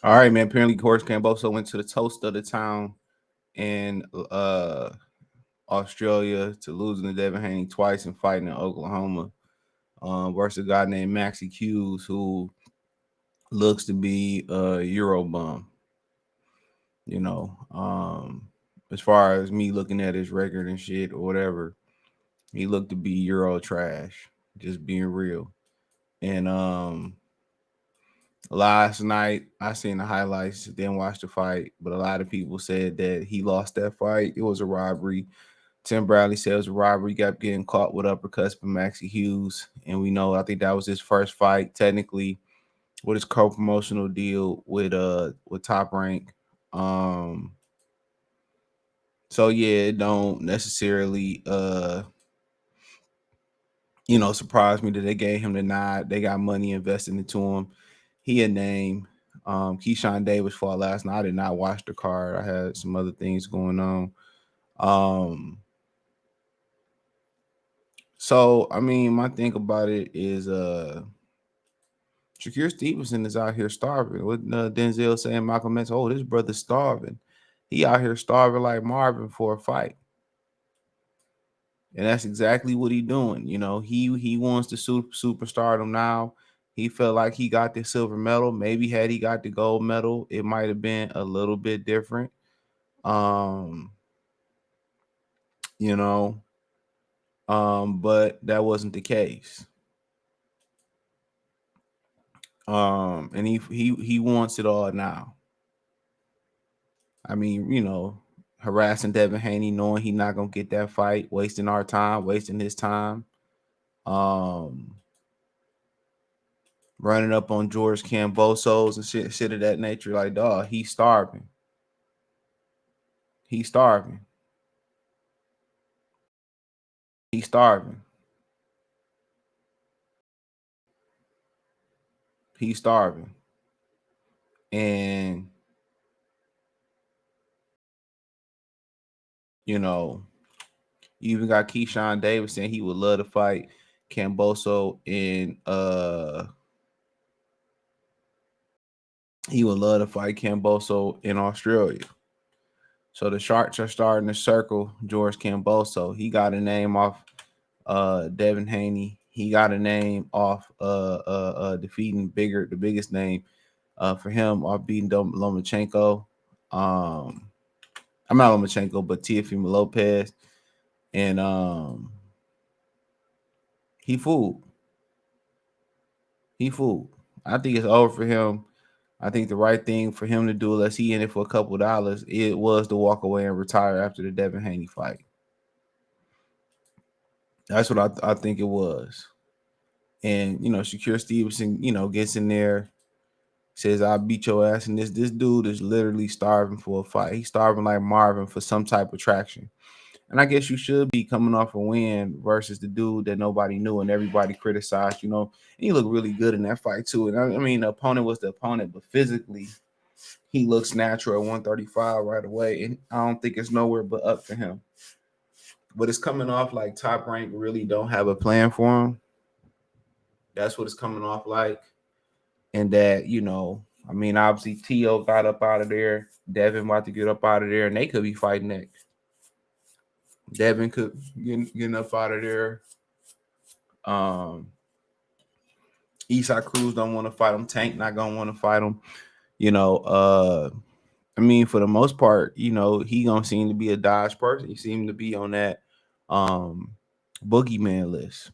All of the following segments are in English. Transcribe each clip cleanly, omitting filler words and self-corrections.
All right, man. Apparently, Coach Kambosos went to the toast of the town in Australia to losing to Devin Haney twice and fighting in Oklahoma versus a guy named Maxi Hughes, who looks to be a Euro bum. You know, as far as me looking at his record and shit or whatever, he looked to be Euro trash. Just being real. And last night I seen the highlights, didn't watch the fight, but a lot of people said that he lost that fight. It was a robbery. Tim Bradley said it was a robbery. He kept getting caught with uppercuts from Maxi Hughes, and we know I think that was his first fight technically with his co-promotional deal with Top Rank. Um, so yeah, it don't necessarily surprise me that they gave him the nod. They got money invested into him. He a name. Keyshawn Davis fought last night. I did not watch the card. I had some other things going on. So I mean, my thing about it is Shakur Stevenson is out here starving. What Denzel saying, Malcolm X, oh, this brother's starving. He out here starving like Marvin for a fight. And that's exactly what he doing. You know, he wants the superstardom now. He felt like he got the silver medal. Maybe had he got the gold medal, it might have been a little bit different. Um, you know, but that wasn't the case. And he wants it all now. I mean, harassing Devin Haney, knowing he not gonna get that fight, wasting our time, wasting his time. Um, running up on George Kambosos and shit of that nature. Like, dog, he's starving. He's starving. He's starving. He's starving. And you even got Keyshawn Davis saying he would love to fight Kambosos in he would love to fight Kambosos in Australia. So the Sharks are starting to circle George Kambosos. He got a name off Devin Haney. He got a name off defeating the biggest name for him off beating Lomachenko. I'm not Lomachenko, but Teofimo Lopez. And he fooled. He fooled. I think it's over for him. I think the right thing for him to do, unless he in it for a couple of dollars, it was to walk away and retire after the Devin Haney fight. That's what I think it was. And Shakur Stevenson, gets in there, says, "I'll beat your ass." And this dude is literally starving for a fight. He's starving like Marvin for some type of traction. And I guess you should be coming off a win versus the dude that nobody knew and everybody criticized, And he looked really good in that fight too. And I mean, the opponent was the opponent, but physically, he looks natural at 135 right away. And I don't think it's nowhere but up for him. But it's coming off like Top Rank really don't have a plan for him. That's what it's coming off like. And that, I mean, obviously T.O. got up out of there. Devin about to get up out of there, and they could be fighting next. Devin could getting up out of there. Eastside Cruz don't want to fight him. Tank not gonna want to fight him. I mean, for the most part, he gonna seem to be a dodge person. He seemed to be on that boogeyman list.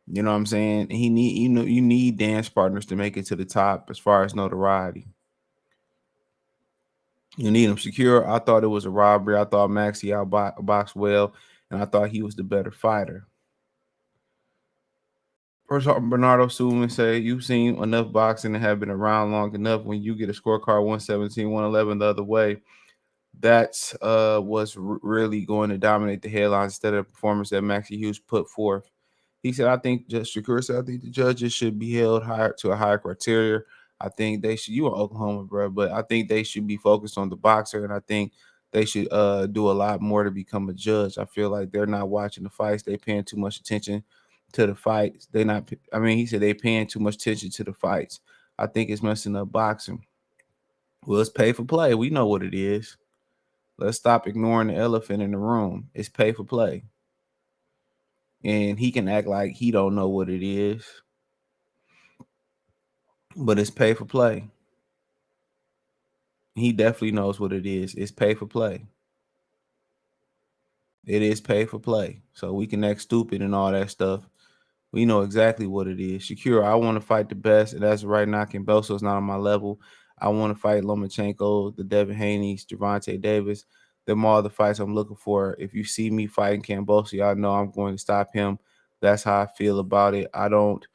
You know what I'm saying? He need you need dance partners to make it to the top as far as notoriety. You need him secure. I thought it was a robbery. I thought Maxi outboxed well, and I thought he was the better fighter. First, Bernardo Suleiman said, "You've seen enough boxing and have been around long enough. When you get a scorecard 117, 111 the other way, that's what's really going to dominate the headlines instead of the performance that Maxi Hughes put forth." He said, "I think Shakur said, I think the judges should be held higher to a higher criteria. I think they should. You are Oklahoma, bro, but I think they should be focused on the boxer, and I think they should do a lot more to become a judge. I feel like they're not watching the fights. They paying too much attention to the fights. They not. I mean, he said they paying too much attention to the fights. I think it's messing up boxing. Well, it's pay for play. We know what it is. Let's stop ignoring the elephant in the room. It's pay for play. And he can act like he don't know what it is, but it's pay for play. He definitely knows what it is. It's pay for play. It is pay for play. So we can act stupid and all that stuff. We know exactly what it is. Shakur, I want to fight the best, and that's right now. Kambosos not on my level. I want to fight Lomachenko, the Devin Haney's, Gervonta Davis. Them all the fights I'm looking for. If you see me fighting Kambosos, y'all know I'm going to stop him. That's how I feel about it. I don't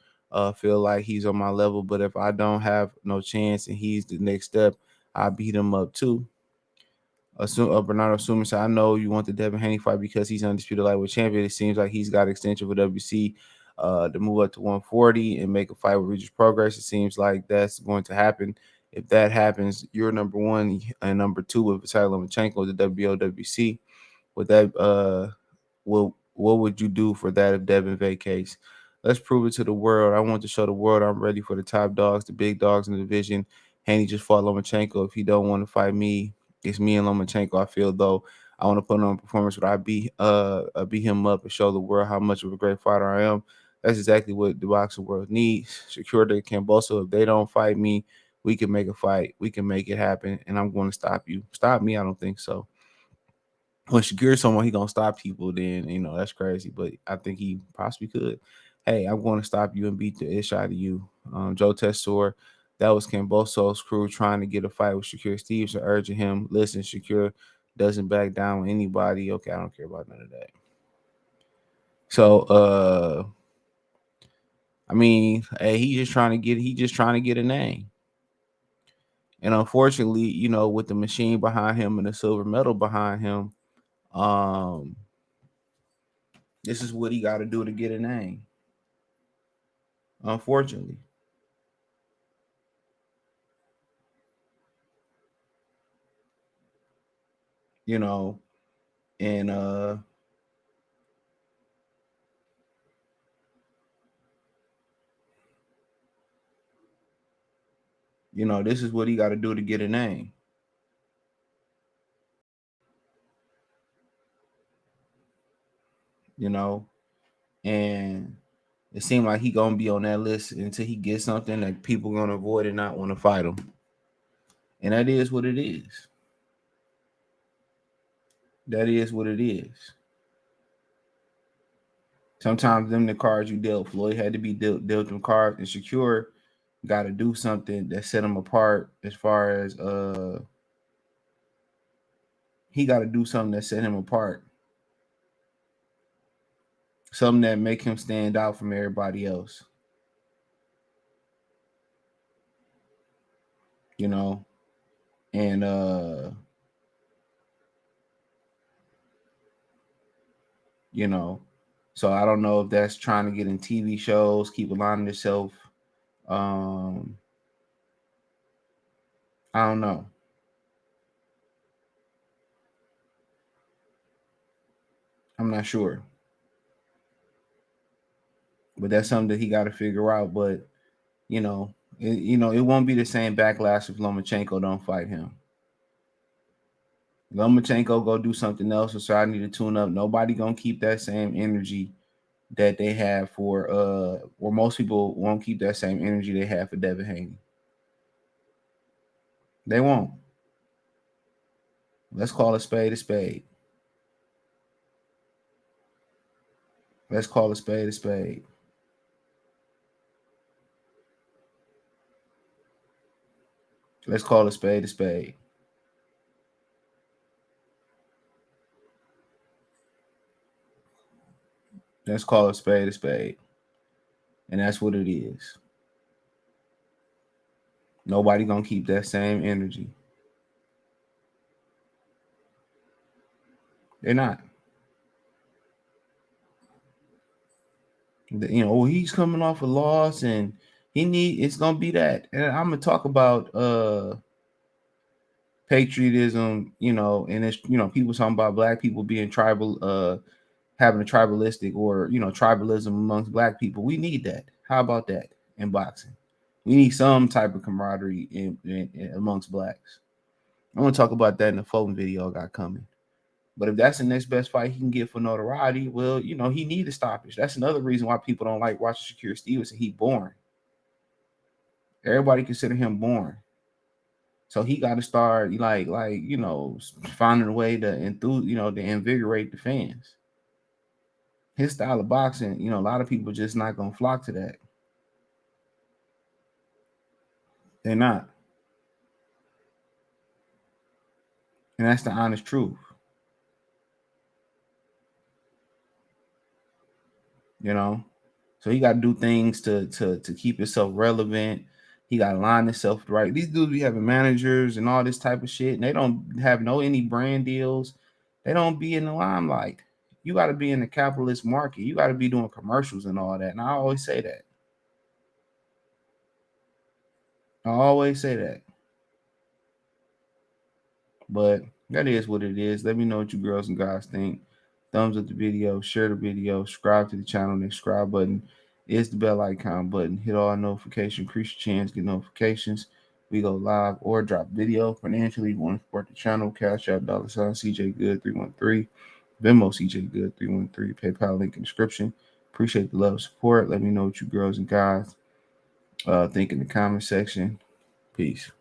feel like he's on my level, but if I don't have no chance and he's the next step, I beat him up too. Bernardo Sumer said, I know you want the Devin Haney fight because he's undisputed lightweight champion. It seems like he's got extension for WC to move up to 140 and make a fight with Regis Progress. It seems like that's going to happen. If that happens, you're number one and number two with Vitaly Lomachenko, the WOWC. With that, what would you do for that if Devin vacates? Let's prove it to the world. I want to show the world I'm ready for the top dogs, the big dogs in the division. Haney just fought Lomachenko. If he don't want to fight me, it's me and Lomachenko. I feel though I want to put on a performance where I beat him up and show the world how much of a great fighter I am. That's exactly what the boxing world needs. Secure the Kambosos. If they don't fight me, we can make a fight. We can make it happen, and I'm going to stop you. Stop me? I don't think so. When Shakir's someone he gonna stop people, then that's crazy. But I think he possibly could. Hey, I'm going to stop you and beat the ish out of you. Joe Tessor, that was Kambosos' crew trying to get a fight with Shakur Stevenson, urging him, listen, Shakur doesn't back down with anybody. Okay, I don't care about none of that. So I mean, hey, he just trying to get a name. And unfortunately, with the machine behind him and the silver medal behind him, this is what he got to do to get a name. Unfortunately. And this is what he got to do to get a name. And it seemed like he gonna be on that list until he gets something that people gonna avoid and not want to fight him. And that is what it is. That is what it is. Sometimes them the cards you dealt. Floyd had to be dealt them cards, and Shakur got to do something that set him apart. As far as he got to do something that set him apart. Something that make him stand out from everybody else. And so I don't know if that's trying to get in TV shows, keep aligning yourself. I don't know. I'm not sure. But that's something that he got to figure out. But it won't be the same backlash if Lomachenko don't fight him. Lomachenko go do something else, so I need to tune up. Nobody gonna keep that same energy that they have for or most people won't keep that same energy they have for Devin Haney. They won't. Let's call a spade a spade. Let's call a spade a spade. Let's call a spade a spade. Let's call a spade a spade. And that's what it is. Nobody gonna keep that same energy. They're not. He's coming off a loss and it's gonna be that. And I'm gonna talk about patriotism, and it's people talking about black people being tribal, having a tribalistic or tribalism amongst black people. We need that. How about that in boxing? We need some type of camaraderie in amongst blacks. I'm gonna talk about that in the Fulton video I got coming. But if that's the next best fight he can get for notoriety, well, he need a stoppage. That's another reason why people don't like watching Shakur Stevenson. He boring. Everybody consider him boring. So he got to start finding a way to to invigorate the fans. His style of boxing, a lot of people just not gonna flock to that. They're not, and that's the honest truth. So he got to do things to keep himself relevant. He got to line himself right. These dudes be having managers and all this type of shit, and they don't have any brand deals. They don't be in the limelight. You got to be in the capitalist market. You got to be doing commercials and all that. And I always say that. I always say that. But that is what it is. Let me know what you girls and guys think. Thumbs up the video, share the video, subscribe to the channel. The subscribe button is the bell icon button. Hit all notifications, increase your chance, get notifications. We go live or drop video. Financially, you want to support the channel, Cash App, $ CJ Good 313, Venmo CJ Good 313, PayPal link in the description. Appreciate the love and support. Let me know what you girls and guys think in the comment section. Peace.